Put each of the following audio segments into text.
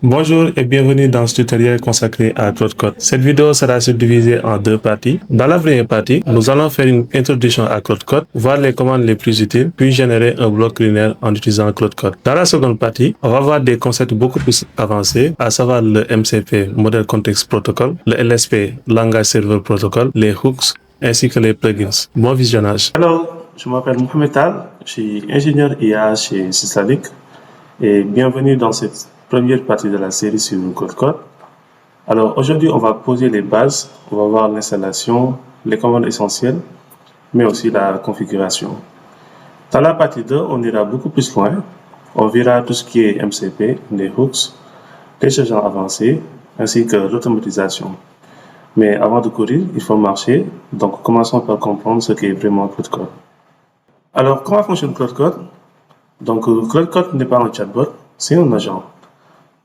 Bonjour et bienvenue dans ce tutoriel consacré à Claude Code. Cette vidéo sera subdivisée en deux parties. Dans la première partie, nous allons faire une introduction à Claude Code, voir les commandes les plus utiles, puis générer un bloc linéaire en utilisant Claude Code. Dans la seconde partie, on va voir des concepts beaucoup plus avancés, à savoir le MCP, Model Context Protocol, le LSP, Language Server Protocol, les hooks, ainsi que les plugins. Bon visionnage. Alors, je m'appelle Mohamed Tal, je suis ingénieur IA chez Syslalic et bienvenue dans cette première partie de la série sur Claude Code. Alors aujourd'hui, on va poser les bases, on va voir l'installation, les commandes essentielles, mais aussi la configuration. Dans la partie 2, on ira beaucoup plus loin. On verra tout ce qui est MCP, les hooks, les changements avancés, ainsi que l'automatisation. Mais avant de courir, il faut marcher, donc commençons par comprendre ce qu'est vraiment Claude Code. Alors, comment fonctionne Claude Code? Donc, Claude Code n'est pas un chatbot, c'est un agent.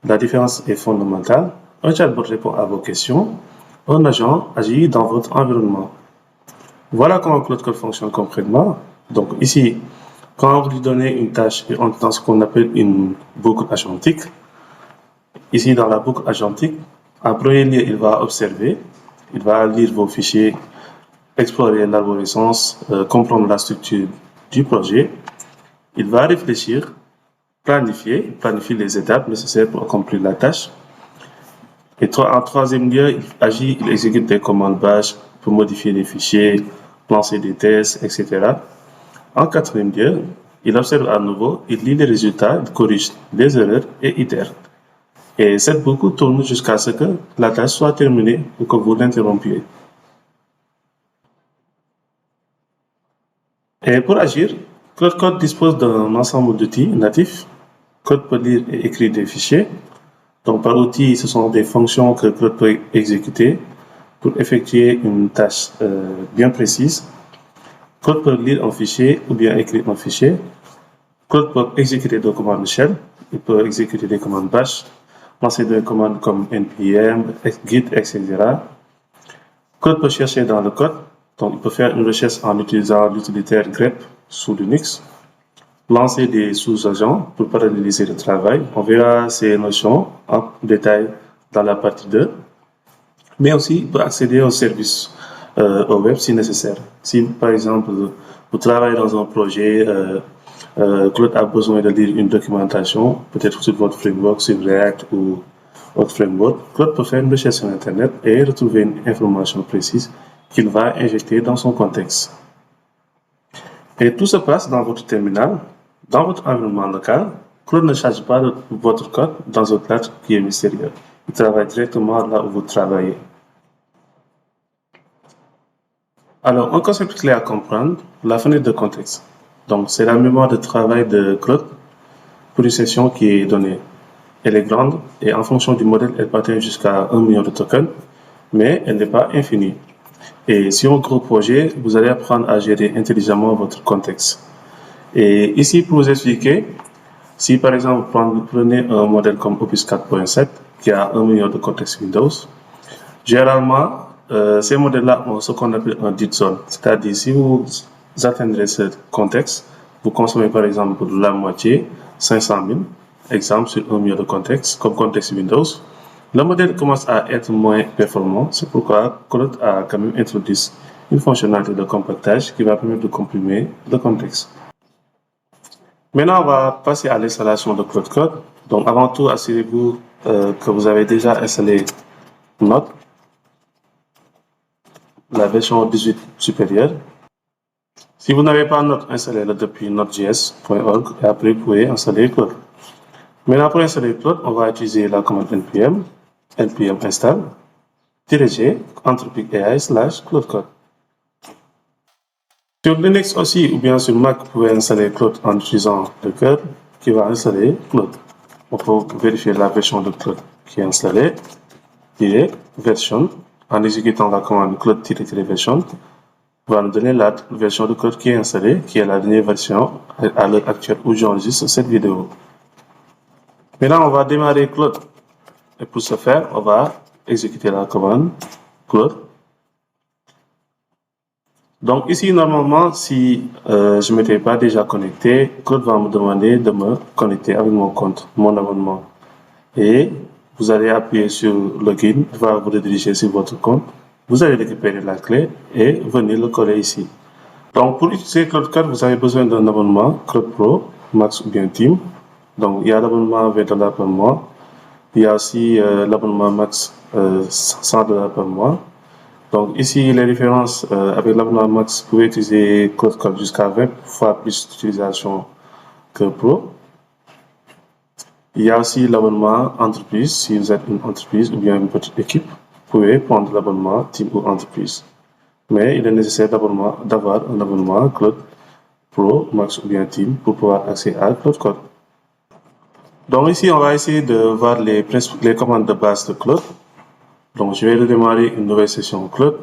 La différence est fondamentale. Un chatbot répond à vos questions. Un agent agit dans votre environnement. Voilà comment Claude Code fonctionne concrètement. Donc, ici, quand vous lui donnez une tâche, on est dans ce qu'on appelle une boucle agentique. Ici, dans la boucle agentique, en premier lieu, il va observer, il va lire vos fichiers, explorer l'arborescence, comprendre la structure du projet. Il va réfléchir, planifier les étapes nécessaires pour accomplir la tâche. Et en troisième lieu, il agit, il exécute des commandes bash pour modifier les fichiers, lancer des tests, etc. En quatrième lieu, il observe à nouveau, il lit les résultats, il corrige les erreurs et itère. Et cette boucle tourne jusqu'à ce que la tâche soit terminée ou que vous l'interrompiez. Et pour agir, Claude Code dispose d'un ensemble d'outils natifs. Claude peut lire et écrire des fichiers. Donc, par outil, ce sont des fonctions que Claude peut exécuter pour effectuer une tâche bien précise. Claude peut lire un fichier ou bien écrire un fichier. Claude peut exécuter des commandes shell. Il peut exécuter des commandes bash, lancer des commandes comme npm, git, etc. Claude peut chercher dans le code. Donc, il peut faire une recherche en utilisant l'utilitaire grep sous Linux. Lancer des sous-agents pour paralléliser le travail. On verra ces notions en détail dans la partie 2. Mais aussi pour accéder aux services au web si nécessaire. Si par exemple vous travaillez dans un projet, Claude a besoin de lire une documentation, peut-être sur votre framework, sur React ou autre framework, Claude peut faire une recherche sur Internet et retrouver une information précise qu'il va injecter dans son contexte. Et tout se passe dans votre terminal. Dans votre environnement local, Claude ne charge pas votre code dans un cloud qui est mystérieux. Il travaille directement là où vous travaillez. Alors, un concept clé à comprendre, la fenêtre de contexte. Donc, c'est la mémoire de travail de Claude pour une session qui est donnée. Elle est grande et en fonction du modèle, elle peut atteindre jusqu'à 1 million de tokens, mais elle n'est pas infinie. Et sur un gros projet, vous allez apprendre à gérer intelligemment votre contexte. Et ici, pour vous expliquer, si par exemple vous prenez un modèle comme Opus 4.7 qui a 1 million de contextes Windows, généralement, ces modèles-là ont ce qu'on appelle un dead zone. C'est-à-dire, si vous atteindrez ce contexte, vous consommez par exemple la moitié, 500 000, exemple sur 1 million de contextes, comme contexte Windows, le modèle commence à être moins performant. C'est pourquoi Claude a quand même introduit une fonctionnalité de compactage qui va permettre de comprimer le contexte. Maintenant, on va passer à l'installation de Claude Code. Donc, avant tout, assurez-vous que vous avez déjà installé Node, la version 18 supérieure. Si vous n'avez pas Node, installez-le depuis nodejs.org et après, vous pouvez installer Claude. Maintenant, pour installer Claude, on va utiliser la commande npm install -g Anthropic AI /Claude Code. Sur Linux aussi, ou bien sur Mac, vous pouvez installer Claude en utilisant le curl qui va installer Claude. On peut vérifier la version de Claude qui est installée, version, en exécutant la commande Claude-version, va nous donner la version de Claude qui est installée, qui est la dernière version à l'heure actuelle où j'enregistre cette vidéo. Maintenant, on va démarrer Claude. Et pour ce faire, on va exécuter la commande Claude. Donc ici, normalement, si je ne m'étais pas déjà connecté, Claude va me demander de me connecter avec mon compte, mon abonnement. et vous allez appuyer sur Login, il va vous rediriger sur votre compte. Vous allez récupérer la clé et venir le coller ici. Donc, pour utiliser CloudCode, vous avez besoin d'un abonnement Cloud Pro, Max ou bien Team. Donc, il y a l'abonnement $20 par mois. Il y a aussi l'abonnement Max $100 par mois. Donc, ici, les différences avec l'abonnement Max, vous pouvez utiliser CloudCode jusqu'à 20 fois plus d'utilisation que Pro. Il y a aussi l'abonnement entreprise. Si vous êtes une entreprise ou bien une petite équipe, vous pouvez prendre l'abonnement Team ou entreprise. Mais il est nécessaire d'avoir un abonnement Cloud Pro, Max ou bien Team pour pouvoir accéder à CloudCode. Donc ici, on va essayer de voir les commandes de base de Cloud. Donc je vais redémarrer une nouvelle session Cloud.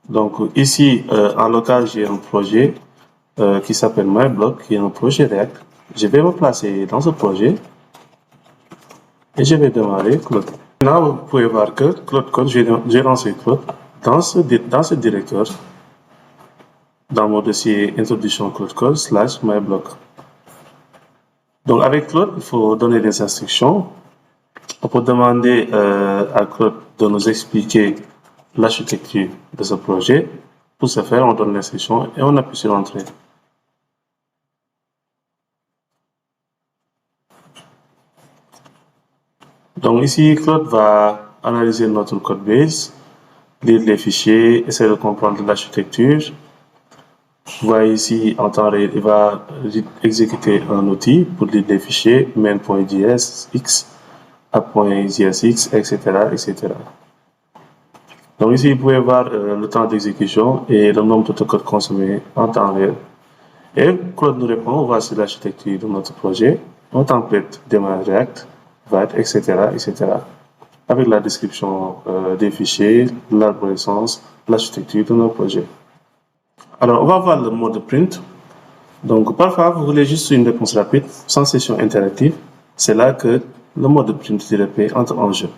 Donc ici, en local, j'ai un projet qui s'appelle MyBlock, qui est un projet React. Je vais me placer dans ce projet et je vais démarrer Cloud. Maintenant, vous pouvez voir que CloudCode, j'ai lancé Cloud dans ce directeur, dans mon dossier introduction CloudCode / MyBlock. Donc avec Claude, il faut donner des instructions. On peut demander à Claude de nous expliquer l'architecture de ce projet. Pour ce faire, on donne l'instruction et on appuie sur Entrée. Donc ici, Claude va analyser notre code base, lire les fichiers, essayer de comprendre l'architecture. Vous voyez ici, en temps réel, il va exécuter un outil pour lire les fichiers main.jsx, app.jsx, etc., etc. Donc ici, vous pouvez voir le temps d'exécution et le nombre de codes consommés en temps réel. Et Claude nous répond, voici l'architecture de notre projet, un template démarrage React, VAT, etc., etc. Avec la description des fichiers, l'arborescence, l'architecture de notre projet. Alors, on va voir le mode print. Donc, parfois, vous voulez juste une réponse rapide, sans session interactive. C'est là que le mode print TLP entre en jeu.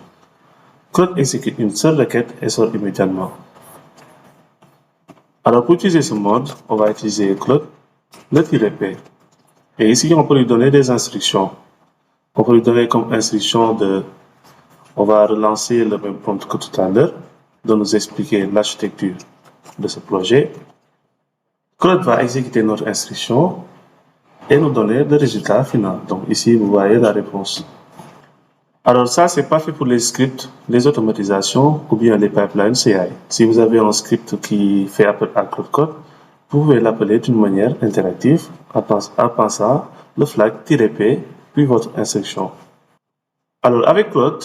Claude exécute une seule requête et sort immédiatement. Alors, pour utiliser ce mode, on va utiliser Claude, le -p. Et ici, on peut lui donner des instructions. On peut lui donner comme instruction on va relancer le même prompt que tout à l'heure, de nous expliquer l'architecture de ce projet. Claude va exécuter notre instruction et nous donner le résultat final. Donc ici, vous voyez la réponse. Alors ça, c'est parfait pour les scripts, les automatisations ou bien les pipelines CI. Si vous avez un script qui fait appel à CloudCode, vous pouvez l'appeler d'une manière interactive en pensant le flag -p puis votre instruction. Alors avec Claude,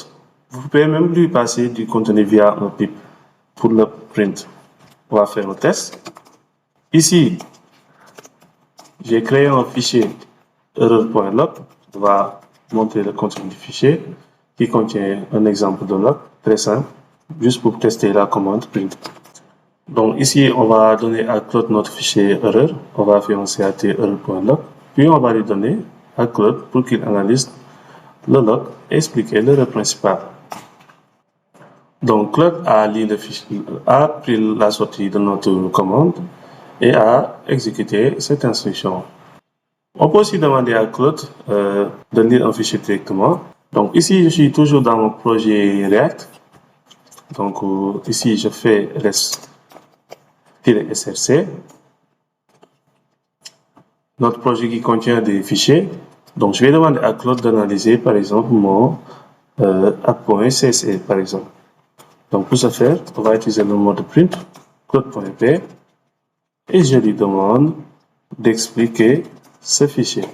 vous pouvez même lui passer du contenu via un pip pour le print. On va faire le test. Ici, j'ai créé un fichier error.log. On va montrer le contenu du fichier qui contient un exemple de log, très simple, juste pour tester la commande print. Donc ici, on va donner à Claude notre fichier erreur. On va faire un cat error.log. Puis on va lui donner à Claude pour qu'il analyse le log et expliquer l'erreur principale. Donc Claude a pris la sortie de notre commande et a exécuté cette instruction. On peut aussi demander à Claude de lire un fichier directement. Donc ici, je suis toujours dans mon projet React. Donc ici, je fais res-src. Notre projet qui contient des fichiers. Donc je vais demander à Claude d'analyser par exemple mon app.cse par exemple. Donc pour ce faire, on va utiliser le mode print, claude.p, et je lui demande d'expliquer ce fichier.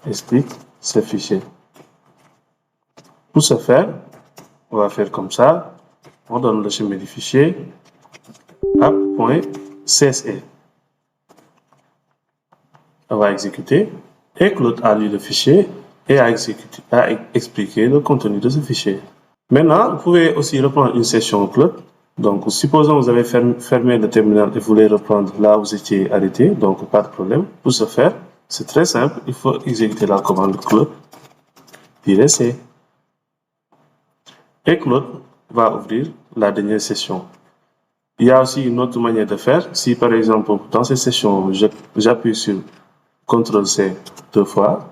Explique ce fichier. Pour ce faire, on va faire comme ça. On donne le chemin du fichier app.cse. On va exécuter et Claude a lu le fichier et a expliqué le contenu de ce fichier. Maintenant, vous pouvez aussi reprendre une session Claude. Donc, supposons que vous avez fermé le terminal et vous voulez reprendre là où vous étiez arrêté, donc pas de problème. Pour ce faire, c'est très simple, il faut exécuter la commande Claude-c. Et Claude va ouvrir la dernière session. Il y a aussi une autre manière de faire. Si par exemple, dans cette session, j'appuie sur CTRL-C 2 fois,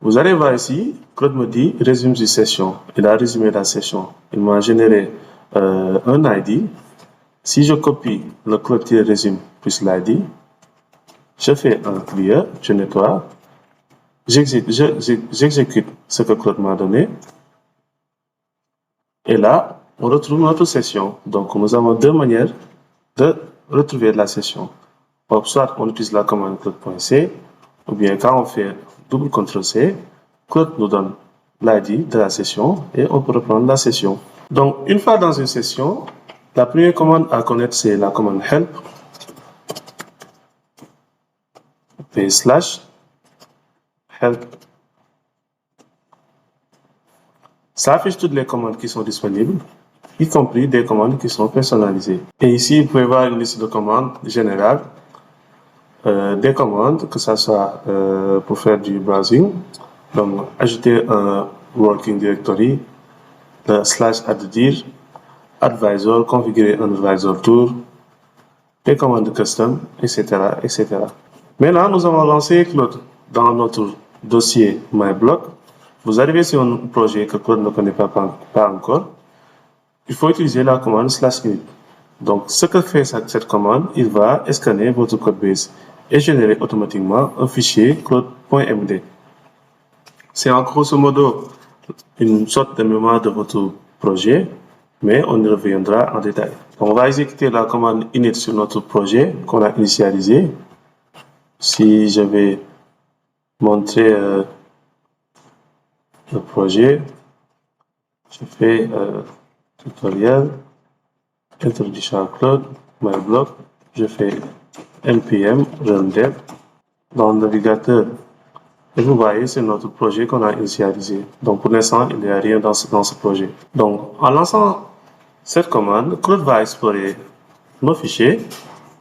Vous allez voir ici, Claude me dit résume une session. Il a résumé la session. Il m'a généré un ID. Si je copie le Claude qui résume plus l'ID, je fais un clear, je nettoie, j'exécute ce que Claude m'a donné. Et là, on retrouve notre session. Donc, nous avons deux manières de retrouver la session. Donc, soit on utilise la commande Claude.c, ou bien quand on fait double CTRL-C, Claude nous donne l'ID de la session et on peut reprendre la session. Donc, une fois dans une session, la première commande à connaître, c'est la commande help, /help. Ça affiche toutes les commandes qui sont disponibles, y compris des commandes qui sont personnalisées. Et ici, vous pouvez voir une liste de commandes générales, des commandes, que ce soit pour faire du browsing, donc ajouter un working directory, le /add-dir, advisor, configurer un advisor tour, des commandes custom, etc., etc. Maintenant, nous allons lancer Claude dans notre dossier MyBlock. Vous arrivez sur un projet que Claude ne connaît pas encore. Il faut utiliser la commande /init. Donc, ce que fait cette commande, il va scanner votre codebase et générer automatiquement un fichier claude.md. C'est en grosso modo une sorte de mémoire de votre projet, mais on y reviendra en détail. Donc, on va exécuter la commande init sur notre projet qu'on a initialisé. Si je vais montrer le projet, je fais tutoriel, introduction à Claude, MyBlock, je fais npm run dev dans le navigateur. Et vous voyez, c'est notre projet qu'on a initialisé. Donc, pour l'instant, il n'y a rien dans ce projet. Donc, en lançant cette commande, Claude va explorer nos fichiers,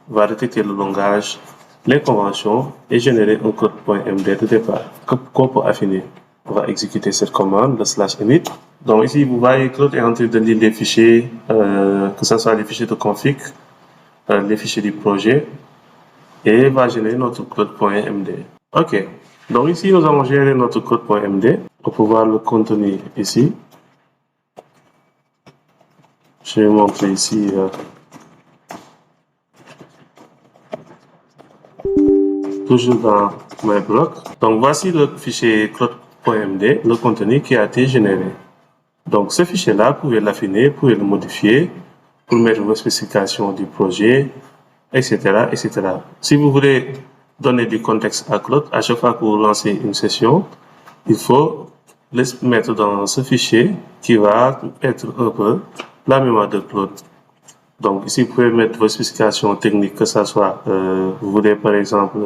va détecter le langage, les conventions et générer un code.md de départ qu'on peut affiner. On va exécuter cette commande, le /init. Donc ici, vous voyez, Claude est en train de lire les fichiers, que ce soit les fichiers de config, les fichiers du projet, et va générer notre code.md. Ok. Donc ici, nous allons générer notre code.md. On peut voir le contenu ici. Je vais montrer ici toujours dans MyBlock. Donc voici le fichier code.md, le contenu qui a été généré. Donc ce fichier-là, vous pouvez l'affiner, vous pouvez le modifier pour mettre vos spécifications du projet, etc., etc. Si vous voulez donner du contexte à Claude, à chaque fois que vous lancez une session, il faut le mettre dans ce fichier qui va être un peu la mémoire de Claude. Donc ici, vous pouvez mettre vos spécifications techniques, que ce soit, vous voulez par exemple,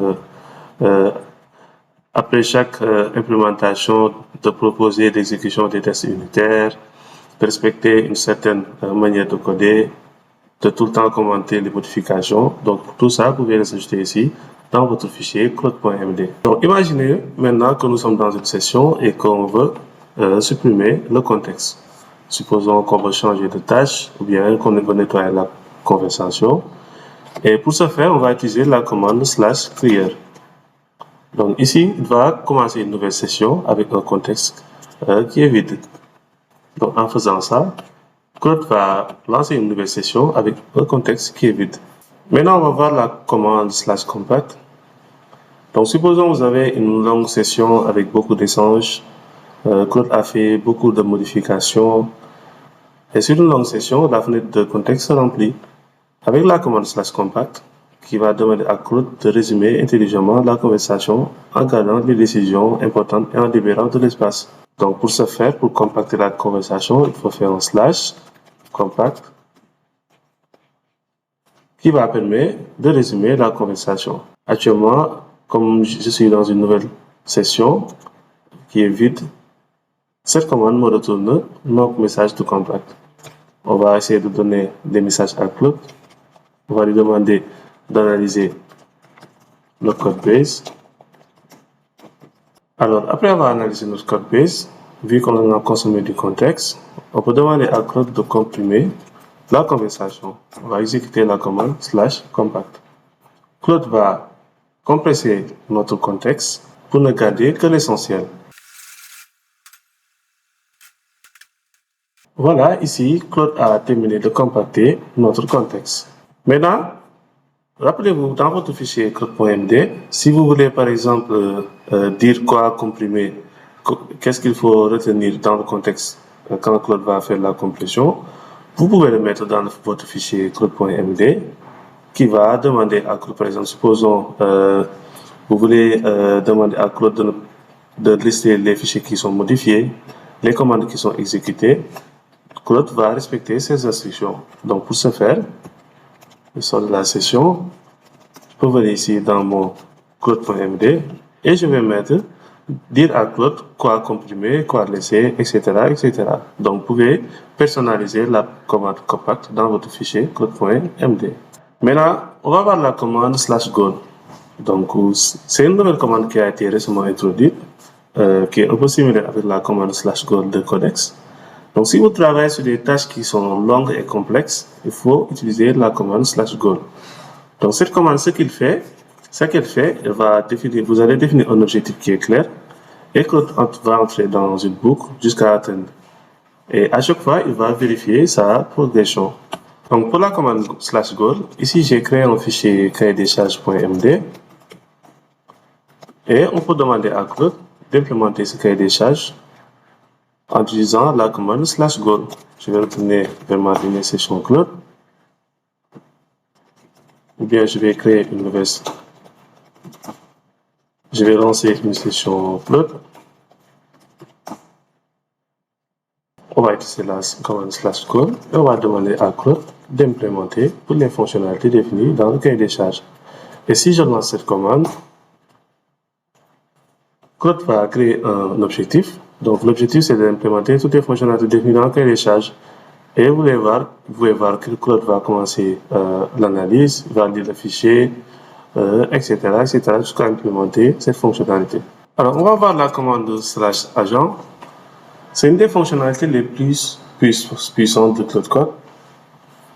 après chaque implémentation, de proposer l'exécution des tests unitaires, de respecter une certaine manière de coder, de tout le temps commenter les modifications. Donc tout ça, vous pouvez les ajouter ici dans votre fichier claude.md. Donc imaginez maintenant que nous sommes dans une session et qu'on veut supprimer le contexte. Supposons qu'on veut changer de tâche ou bien qu'on veut nettoyer la conversation. Et pour ce faire, on va utiliser la commande /clear. Donc ici, il va commencer une nouvelle session avec un contexte qui est vide. Donc en faisant ça, Claude va lancer une nouvelle session avec un contexte qui est vide. Maintenant, on va voir la commande /compact. Donc supposons que vous avez une longue session avec beaucoup d'échanges. Claude a fait beaucoup de modifications. Et sur une longue session, la fenêtre de contexte se remplit avec la commande /compact qui va demander à Claude de résumer intelligemment la conversation en gardant les décisions importantes et en libérant de l'espace. Donc pour ce faire, pour compacter la conversation, il faut faire un /compact qui va permettre de résumer la conversation. Actuellement, comme je suis dans une nouvelle session qui est vide, cette commande me retourne notre message de compact. On va essayer de donner des messages à Claude. On va lui demander d'analyser le code base. Alors, après avoir analysé notre code base, vu qu'on a consommé du contexte, on peut demander à Claude de comprimer la conversation. On va exécuter la commande /compact. Claude va compresser notre contexte pour ne garder que l'essentiel. Voilà, ici, Claude a terminé de compacter notre contexte. Maintenant, rappelez-vous, dans votre fichier Claude.md, si vous voulez par exemple dire quoi comprimer, qu'est-ce qu'il faut retenir dans le contexte quand Claude va faire la compression, vous pouvez le mettre dans votre fichier Claude.md qui va demander à Claude, par exemple, supposons vous voulez demander à Claude de lister les fichiers qui sont modifiés, les commandes qui sont exécutées. Claude va respecter ces instructions. Donc pour ce faire, je sors de la session, je peux venir ici dans mon Claude.md et je vais dire à Claude quoi comprimer, quoi laisser, etc., etc. Donc vous pouvez personnaliser la commande compact dans votre fichier Claude.md. Maintenant, on va voir la commande /goal. Donc c'est une nouvelle commande qui a été récemment introduite, qui est un peu similaire avec la commande /goal de Codex. Donc si vous travaillez sur des tâches qui sont longues et complexes, il faut utiliser la commande /goal. Donc cette commande, ce qu'elle fait, vous allez définir un objectif qui est clair et Claude va entrer dans une boucle jusqu'à atteindre. Et à chaque fois, il va vérifier sa progression. Donc pour la commande /goal, ici j'ai créé un fichier cahier des charges.md et on peut demander à Claude d'implémenter ce cahier des charges en utilisant la commande /goal. Je vais retourner vers ma dernière session Claude. Ou bien je vais créer une nouvelle. Je vais lancer une session Claude. On va utiliser la commande /goal et on va demander à Claude d'implémenter toutes les fonctionnalités définies dans le cahier des charges. Et si je lance cette commande, Claude va créer un objectif. Donc l'objectif c'est d'implémenter toutes les fonctionnalités définies dans le cahier des charges. Et vous pouvez voir que Claude va commencer l'analyse, va lire le fichier, etc., jusqu'à implémenter cette fonctionnalité. Alors on va voir la commande /agent. C'est une des fonctionnalités les plus puissantes de Claude Code.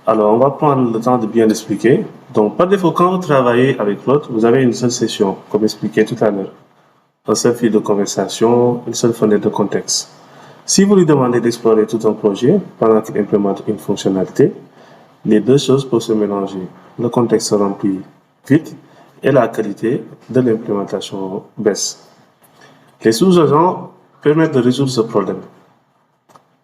Alors, on va prendre le temps de bien l'expliquer. Donc, par défaut, quand vous travaillez avec Claude, vous avez une seule session, comme expliqué tout à l'heure. Un seul fil de conversation, une seule fenêtre de contexte. Si vous lui demandez d'explorer tout un projet pendant qu'il implémente une fonctionnalité, les deux choses peuvent se mélanger. Le contexte se remplit vite et la qualité de l'implémentation baisse. Les sous-agents permettent de résoudre ce problème.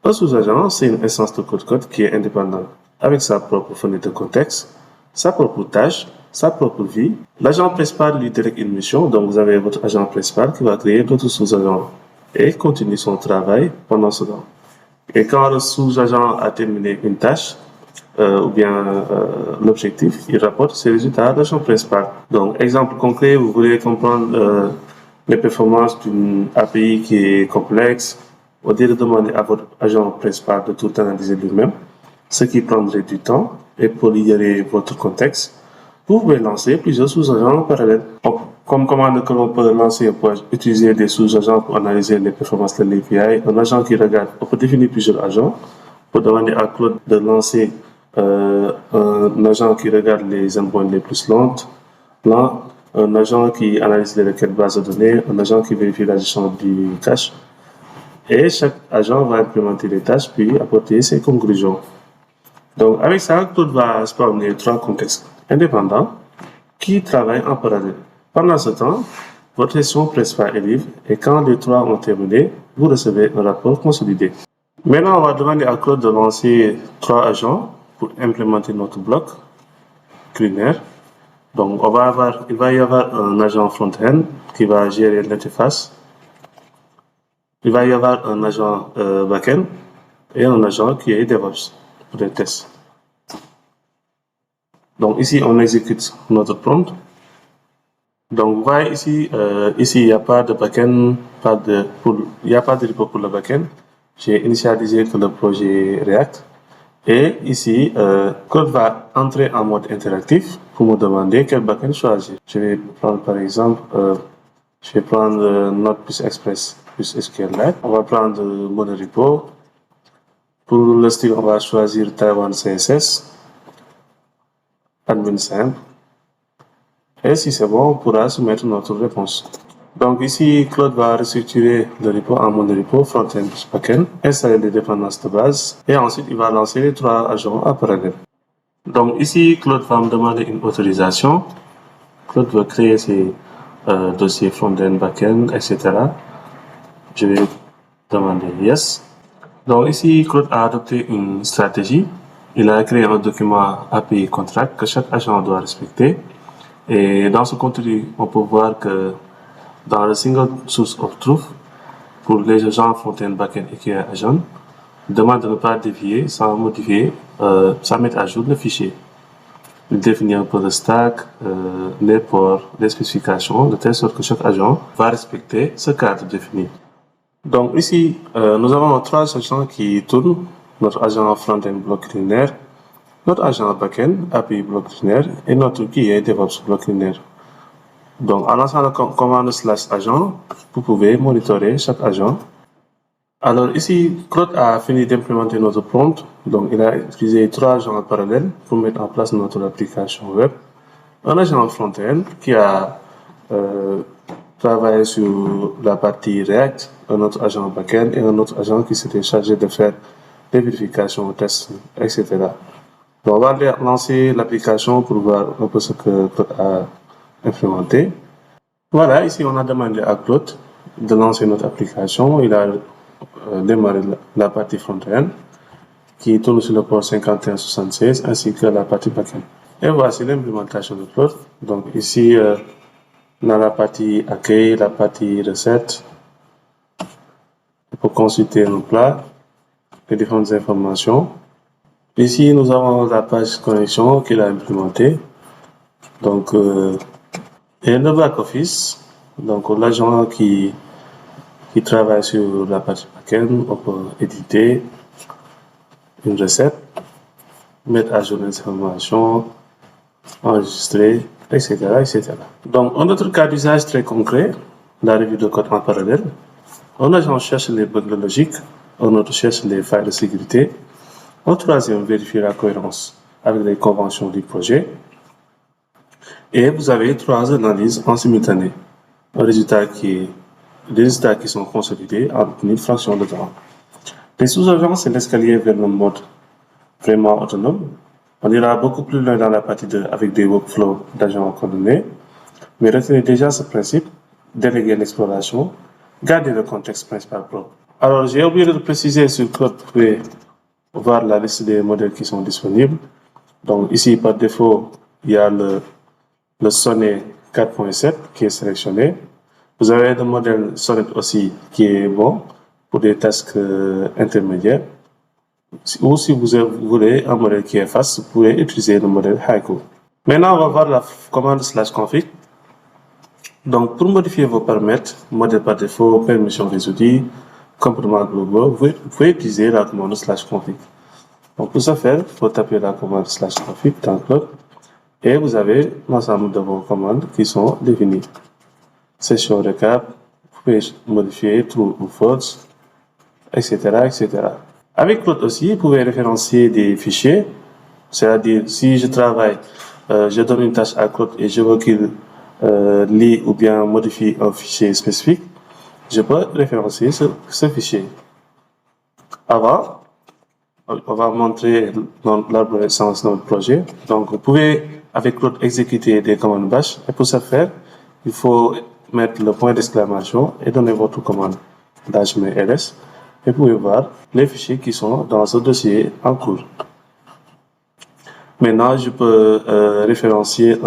Un sous-agent, c'est une instance de Claude qui est indépendante, avec sa propre fenêtre de contexte, sa propre tâche, sa propre vie. L'agent principal lui délègue une mission, donc vous avez votre agent principal qui va créer d'autres sous-agents et continue son travail pendant ce temps. Et quand le sous-agent a terminé une tâche, ou bien l'objectif, il rapporte ses résultats à l'agent principal. Donc, exemple concret, vous voulez comprendre les performances d'une API qui est complexe, au lieu de demander à votre agent principal de tout analyser lui-même, ce qui prendrait du temps et polluerait votre contexte, vous pouvez lancer plusieurs sous-agents en parallèle. Comme commande que l'on peut lancer pour utiliser des sous-agents pour analyser les performances de l'API, un agent qui regarde, on peut définir plusieurs agents, pour demander à Claude de lancer un agent qui regarde les endpoints les plus lentes, un agent qui analyse les requêtes base de données, un agent qui vérifie la gestion du cache. Et chaque agent va implémenter les tâches puis apporter ses conclusions. Donc avec ça, Claude va spawner 3 contextes indépendants qui travaillent en parallèle. Pendant ce temps, votre session principale est libre et quand les 3 ont terminé, vous recevez un rapport consolidé. Maintenant, on va demander à Claude de lancer 3 agents pour implémenter notre bloc cleaner. Donc il va y avoir un agent front-end qui va gérer l'interface. Il va y avoir un agent back-end et un agent qui est DevOps pour les tests. Donc ici, on exécute notre prompt. Donc vous voyez ici, il n'y a pas de back-end, il n'y a pas de repo pour le back-end. J'ai initialisé que le projet React. Et ici, Claude va entrer en mode interactif pour me demander quel backend choisir. Je vais prendre par exemple, Node plus Express plus SQLite. On va prendre Monorepo. Pour le style, on va choisir Taiwan CSS, admin simple. Et si c'est bon, on pourra soumettre notre réponse. Donc ici, Claude va restructurer le repo en monorepo, front-end, back-end, installer les dépendances de base et ensuite il va lancer les 3 agents en parallèle. Donc ici, Claude va me demander une autorisation. Claude va créer ses dossiers front-end, back-end, etc. Je vais demander yes. Donc ici, Claude a adopté une stratégie. Il a créé un document API contract que chaque agent doit respecter. Et dans ce contenu, on peut voir que dans le single source of truth, pour les agents front-end, back-end et QA agent, demande de ne pas dévier sans modifier, sans mettre à jour le fichier. Il définit un peu le stack, les ports, les spécifications, de telle sorte que chaque agent va respecter ce cadre défini. Donc ici, nous avons 3 agents qui tournent. Notre agent front-end bloc linéaire, notre agent back-end API bloc linéaire et notre QA DevOps bloc linéaire. Donc en lançant la commande /agent, vous pouvez monitorer chaque agent. Alors ici, Claude a fini d'implémenter notre prompt. Donc il a utilisé 3 agents en parallèle pour mettre en place notre application web. Un agent front-end qui a travaillé sur la partie React, un autre agent back-end et un autre agent qui s'était chargé de faire des vérifications, tests, etc. Donc on va lancer l'application pour voir un peu ce que Claude a implémenté. Voilà, ici on a demandé à Claude de lancer notre application. Il a démarré la partie front-end qui tourne sur le port 5176 ainsi que la partie back-end. Et voici l'implémentation de Claude. Donc ici, dans la partie accueil, la partie recette, pour consulter nos plats, les différentes informations. Ici, nous avons la page connexion qu'il a implémentée. Donc, et le back-office, donc l'agent qui travaille sur la partie back-end, on peut éditer une recette, mettre à jour les informations, enregistrer, etc., etc. Donc, un autre cas d'usage très concret, la revue de code en parallèle. Un agent cherche les bugs de logique, un autre cherche les failles de sécurité, un troisième vérifie la cohérence avec les conventions du projet. Et vous avez 3 analyses en simultané. Les résultats qui sont consolidés en une fraction de temps. Les sous-agents, c'est l'escalier vers le mode vraiment autonome. On ira beaucoup plus loin dans la partie 2 avec des workflows d'agents coordonnés. Mais retenez déjà ce principe, déléguer l'exploration, garder le contexte principal propre. Alors, j'ai oublié de préciser sur Claude, vous pouvez voir la liste des modèles qui sont disponibles. Donc ici, par défaut, il y a le Sonnet 4.7 qui est sélectionné. Vous avez le modèle Sonnet aussi qui est bon pour des tasks intermédiaires. Ou si vous voulez un modèle qui est fast, vous pouvez utiliser le modèle Haiku. Maintenant, on va voir la commande /config. Donc, pour modifier vos paramètres, modèle par défaut, permission des outils, comportement global, vous pouvez utiliser la commande /config. Donc, pour ce faire, il faut taper la commande /config dans Claude et vous avez l'ensemble de vos commandes qui sont définies. Session recap, vous pouvez modifier true ou false, etc., etc. Avec Claude aussi, vous pouvez référencier des fichiers, c'est-à-dire si je travaille, je donne une tâche à Claude et je veux qu'il lit ou bien modifie un fichier spécifique, je peux référencier ce fichier. Avant, on va montrer l'arborescence de notre projet. Donc, vous pouvez, avec Claude, exécuter des commandes bash. Et pour ce faire, il faut mettre le point d'exclamation et donner votre commande -ls. Et vous pouvez voir les fichiers qui sont dans ce dossier en cours. Maintenant, je peux référencier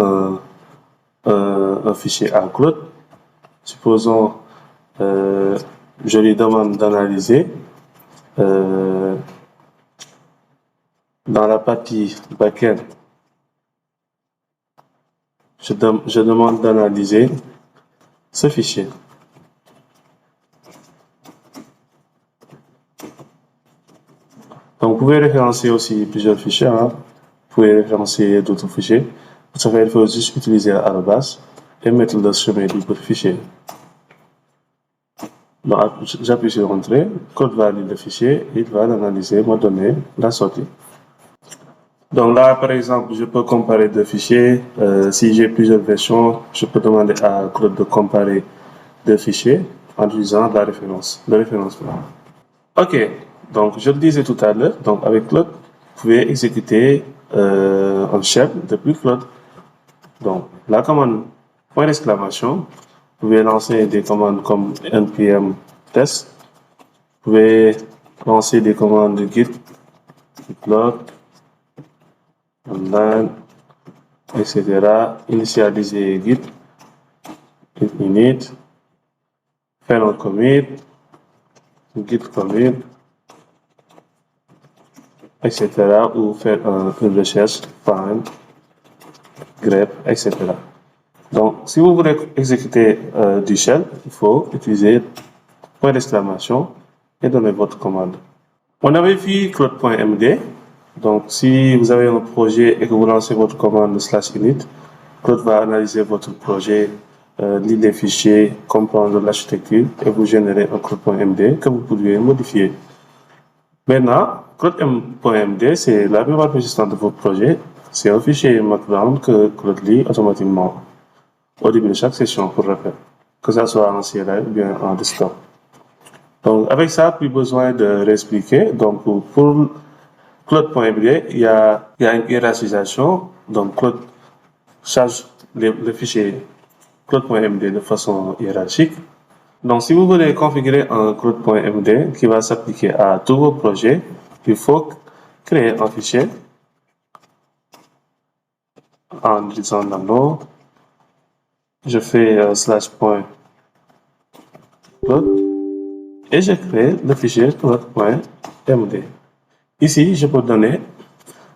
un fichier à Claude. Supposons, je lui demande d'analyser dans la partie backend. Je demande d'analyser ce fichier. Donc, vous pouvez référencier aussi plusieurs fichiers. Vous pouvez référencier d'autres fichiers. Pour ce faire, il faut juste utiliser l'arrobase et mettre le chemin du fichier. Donc, j'appuie sur Entrée, Claude va lire le fichier, il va l'analyser, me donner la sortie. Donc là, par exemple, je peux comparer deux fichiers. Si j'ai plusieurs versions, je peux demander à Claude de comparer de fichier en utilisant la référence, le référencement. Ok, donc je le disais tout à l'heure, donc avec Claude, vous pouvez exécuter un shell depuis Claude. Donc la commande point d'exclamation, vous pouvez lancer des commandes comme npm test, vous pouvez lancer des commandes de git, log, online, etc. Initialiser git, init, faire un commit, git commit, etc. ou faire une recherche, find, grep, etc. Donc, si vous voulez exécuter du shell, il faut utiliser point d'exclamation et donner votre commande. On avait vu Claude.md. Donc, si vous avez un projet et que vous lancez votre commande /init, Claude va analyser votre projet, lire les fichiers, comprendre l'architecture et vous générer un Claude.md que vous pouvez modifier. Maintenant, Claude.md, c'est la mémoire persistante de votre projet. C'est un fichier Markdown que Claude lit automatiquement au début de chaque session, pour rappel, que ce soit en CLI ou bien en desktop. Donc, avec ça, plus besoin de réexpliquer. Donc, pour Claude.md, il y a une hiérarchisation. Donc, Claude charge le fichier Claude.md de façon hiérarchique. Donc, si vous voulez configurer un Claude.md qui va s'appliquer à tous vos projets, il faut créer un fichier en utilisant nano. Je fais /point Claude et je crée le fichier Claude.md. Ici, je peux donner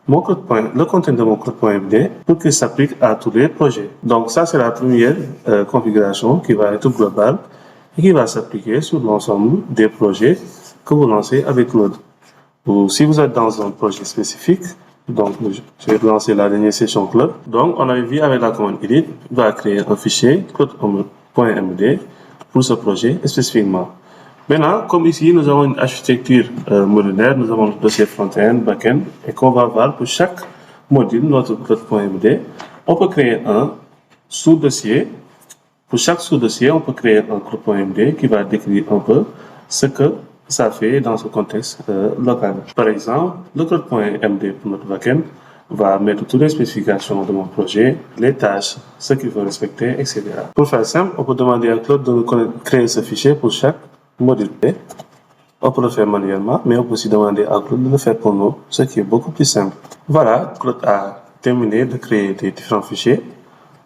le contenu de mon Claude.md pour qu'il s'applique à tous les projets. Donc, ça, c'est la première configuration qui va être globale et qui va s'appliquer sur l'ensemble des projets que vous lancez avec Claude. Ou si vous êtes dans un projet spécifique, donc je vais lancer la dernière session Claude. Donc, on avait vu avec la commande edit, on va créer un fichier Claude.md pour ce projet spécifiquement. Maintenant, comme ici, nous avons une architecture modulaire, nous avons le dossier front-end, back-end, et qu'on va voir pour chaque module, notre Claude.md, on peut créer un sous-dossier. Pour chaque sous-dossier, on peut créer un Claude.md qui va décrire un peu ce que ça fait dans ce contexte local. Par exemple, le Claude.md pour notre back-end va mettre toutes les spécifications de mon projet, les tâches, ce qu'il faut respecter, etc. Pour faire simple, on peut demander à Claude de nous créer ce fichier pour chaque module P. On peut le faire manuellement, mais on peut aussi demander à Claude de le faire pour nous, ce qui est beaucoup plus simple. Voilà, Claude a terminé de créer des différents fichiers.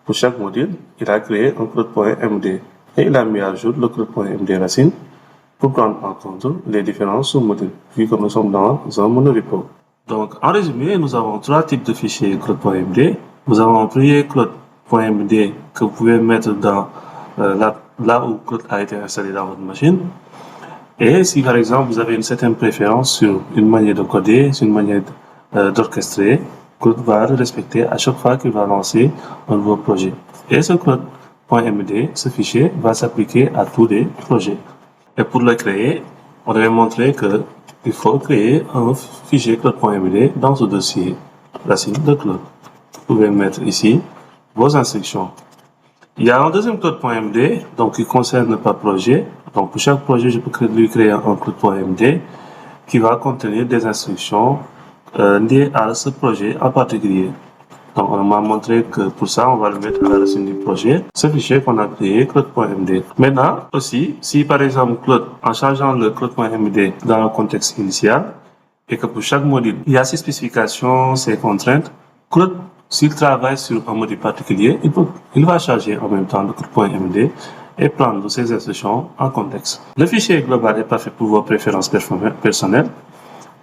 Pour chaque module, il a créé un Claude.md et il a mis à jour le Claude.md racine pour prendre en compte les différents sous-modules, vu que nous sommes dans un monorepo. Donc, en résumé, nous avons trois types de fichiers Claude.md. Nous avons un premier Claude.md que vous pouvez mettre dans là où Claude a été installé dans votre machine. Et si par exemple vous avez une certaine préférence sur une manière de coder, sur une manière d'orchestrer, Claude va le respecter à chaque fois qu'il va lancer un nouveau projet. Et ce Claude.md, ce fichier, va s'appliquer à tous les projets. Et pour le créer, on devait montrer qu'il faut créer un fichier Claude.md dans ce dossier racine de Claude. Vous pouvez mettre ici vos instructions. Il y a un deuxième Claude.md, donc qui concerne pas projet. Donc pour chaque projet, je peux lui créer un Claude.md qui va contenir des instructions liées à ce projet en particulier. Donc on m'a montré que pour ça, on va le mettre à la racine du projet, ce fichier qu'on a créé, Claude.md. Maintenant aussi, si par exemple Claude, en changeant le Claude.md dans le contexte initial, et que pour chaque module, il y a ses spécifications, ses contraintes, Claude, s'il travaille sur un module particulier, il va charger en même temps le Claude.md et prendre ces instructions en contexte. Le fichier global est parfait pour vos préférences personnelles.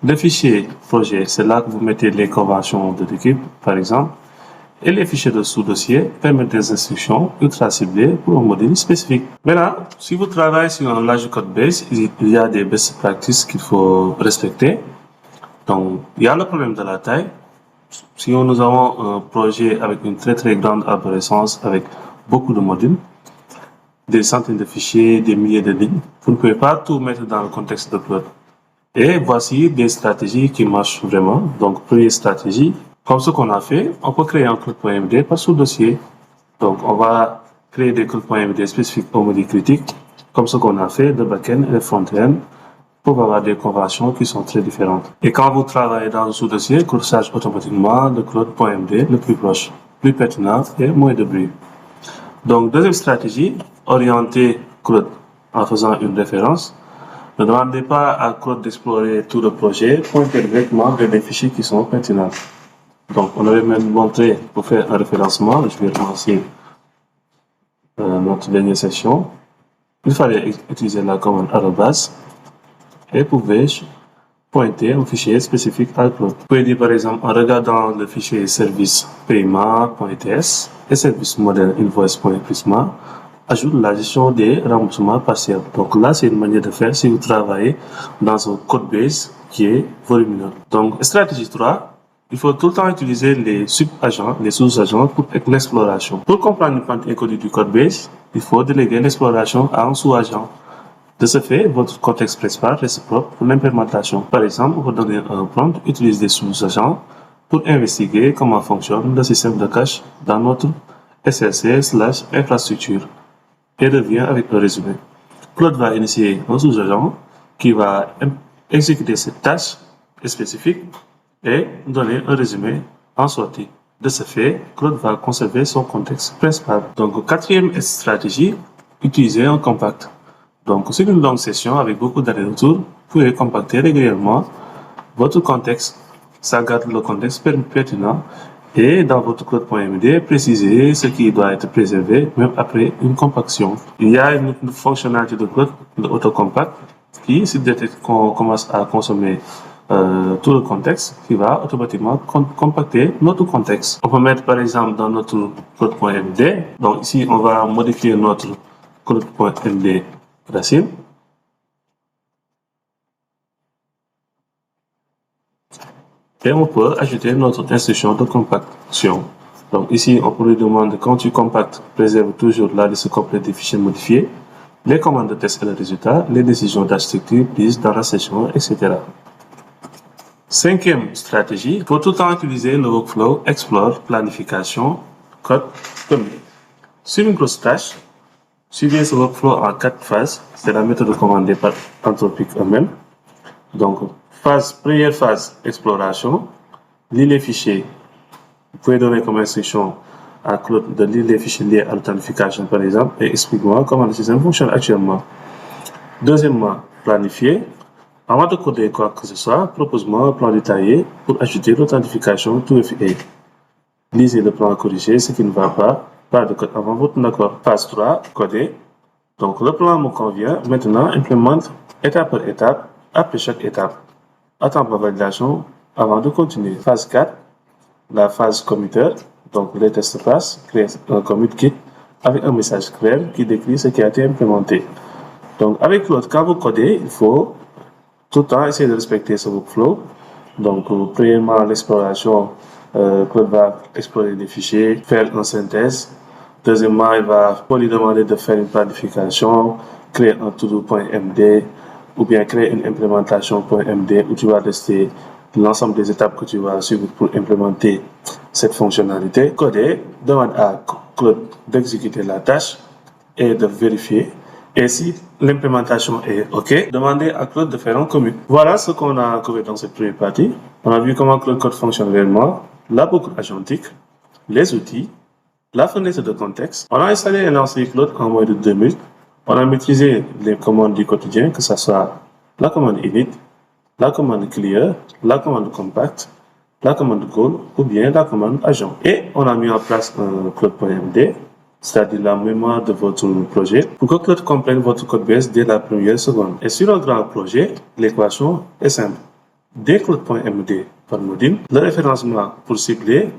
Le fichier projet, c'est là que vous mettez les conventions de l'équipe, par exemple. Et les fichiers de sous-dossier permettent des instructions ultra ciblées pour un module spécifique. Maintenant, si vous travaillez sur un large code base, il y a des best practices qu'il faut respecter. Donc, il y a le problème de la taille. Si nous avons un projet avec une très grande arborescence, avec beaucoup de modules, des centaines de fichiers, des milliers de lignes, vous ne pouvez pas tout mettre dans le contexte de Claude. Et voici des stratégies qui marchent vraiment. Donc, première stratégie, comme ce qu'on a fait, on peut créer un Claude.md par sous-dossier. Donc, on va créer des CRUD.md spécifiques aux modules critiques, comme ce qu'on a fait de back-end et de front-end, pour avoir des conventions qui sont très différentes. Et quand vous travaillez dans un sous-dossier, CRUD charge automatiquement le CRUD.md le plus proche, plus pertinent et moins de bruit. Donc, deuxième stratégie, orienter CRUD en faisant une référence. Ne demandez pas à CRUD d'explorer tout le projet, pointez directement vers des fichiers qui sont pertinents. Donc, on avait même montré pour faire un référencement, je vais commencer notre dernière session. Il fallait utiliser la commande arrobas et vous pouvez pointer un fichier spécifique à CRUD. Vous pouvez dire par exemple en regardant le fichier service paiement.ts et service modèle invoice.prisma, ajoute la gestion des remboursements partiels. Donc là, c'est une manière de faire si vous travaillez dans un code base qui est volumineux. Donc, stratégie 3, il faut tout le temps utiliser les sub-agents, les sous-agents pour l'exploration. Pour comprendre une pente inconnue du code base, il faut déléguer l'exploration à un sous-agent. De ce fait, votre contexte principal reste propre pour l'implémentation. Par exemple, vous donnez un prompt, utilisez des sous-agents pour investiguer comment fonctionne le système de cache dans notre SLC/infrastructure et revient avec un résumé. CRUD va initier un sous-agent qui va exécuter cette tâche spécifique et donner un résumé en sortie. De ce fait, CRUD va conserver son contexte principal. Donc, quatrième stratégie, utiliser un compact. Donc, sur une longue session avec beaucoup d'allers-retours, vous pouvez compacter régulièrement votre contexte. Ça garde le contexte pertinent et dans votre CRUD.md, préciser ce qui doit être préservé même après une compaction. Il y a une fonctionnalité de CRUD, de autocompact, qui, si détecte qu'on commence à consommer tout le contexte, qui va automatiquement compacter notre contexte. On peut mettre par exemple dans notre CRUD.md, donc ici on va modifier notre CRUD.md racine. Et on peut ajouter notre instruction de compaction. Donc ici, on peut lui demander quand tu compactes, préserve toujours la liste complète des fichiers modifiés, les commandes de test et le résultat, les décisions d'architecture prises dans la session, etc. Cinquième stratégie, il faut tout le temps utiliser le workflow Explore, planification, code, commit. Sur une grosse tâche, suivez ce workflow en 4 phases. C'est la méthode commandée par Anthropic eux-mêmes. Donc, première phase, exploration. Lire les fichiers. Vous pouvez donner comme instruction à CRUD de lire les fichiers liés à l'authentification, par exemple, et explique-moi comment le système fonctionne actuellement. Deuxièmement, planifier. Avant de coder quoi que ce soit, propose-moi un plan détaillé pour ajouter l'authentification 2FA. Lisez le plan corrigé, ce qui ne va pas de code avant votre accord. Phase 3, coder. Donc, le plan me convient. Maintenant, implémente étape par étape, après chaque étape. Attends la validation avant de continuer. Phase 4, la phase committer. Donc, les tests passent, créer un commit kit avec un message clair qui décrit ce qui a été implémenté. Donc, avec l'autre, quand vous codez, il faut tout le temps essayer de respecter ce workflow. Donc, premièrement, l'exploration, CRUD va explorer des fichiers, faire une synthèse. Deuxièmement, il va lui demander de faire une planification, créer un to-do.md ou bien créer une implémentation.md où tu vas lister l'ensemble des étapes que tu vas suivre pour implémenter cette fonctionnalité. Coder, demande à CRUD d'exécuter la tâche et de vérifier. Et si l'implémentation est OK, demandez à CRUD de faire un commit. Voilà ce qu'on a couvert dans cette première partie. On a vu comment CRUD Code fonctionne réellement, la boucle agentique, les outils, la fenêtre de contexte. On a installé et lancé CRUD en moins de 2 minutes. On a maîtrisé les commandes du quotidien, que ce soit la commande init, la commande clear, la commande compact, la commande goal ou bien la commande agent. Et on a mis en place un CRUD.md, c'est-à-dire la mémoire de votre projet, pour que CRUD comprenne votre code base dès la première seconde. Et sur un grand projet, l'équation est simple. Dès CRUD.md par module, le référencement pour cibler,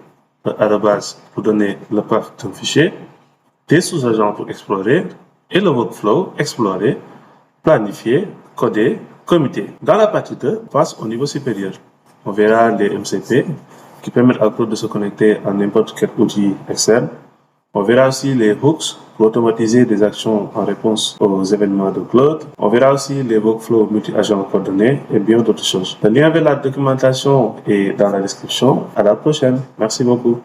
arrobas pour donner le path d'un fichier, des sous-agents pour explorer, et le workflow explorer, planifier, coder, committer. Dans la partie 2, passe au niveau supérieur. On verra les MCP qui permettent à CRUD de se connecter à n'importe quel outil externe. On verra aussi les hooks pour automatiser des actions en réponse aux événements de CRUD. On verra aussi les workflows multi-agents coordonnés et bien d'autres choses. Le lien vers la documentation est dans la description. À la prochaine. Merci beaucoup.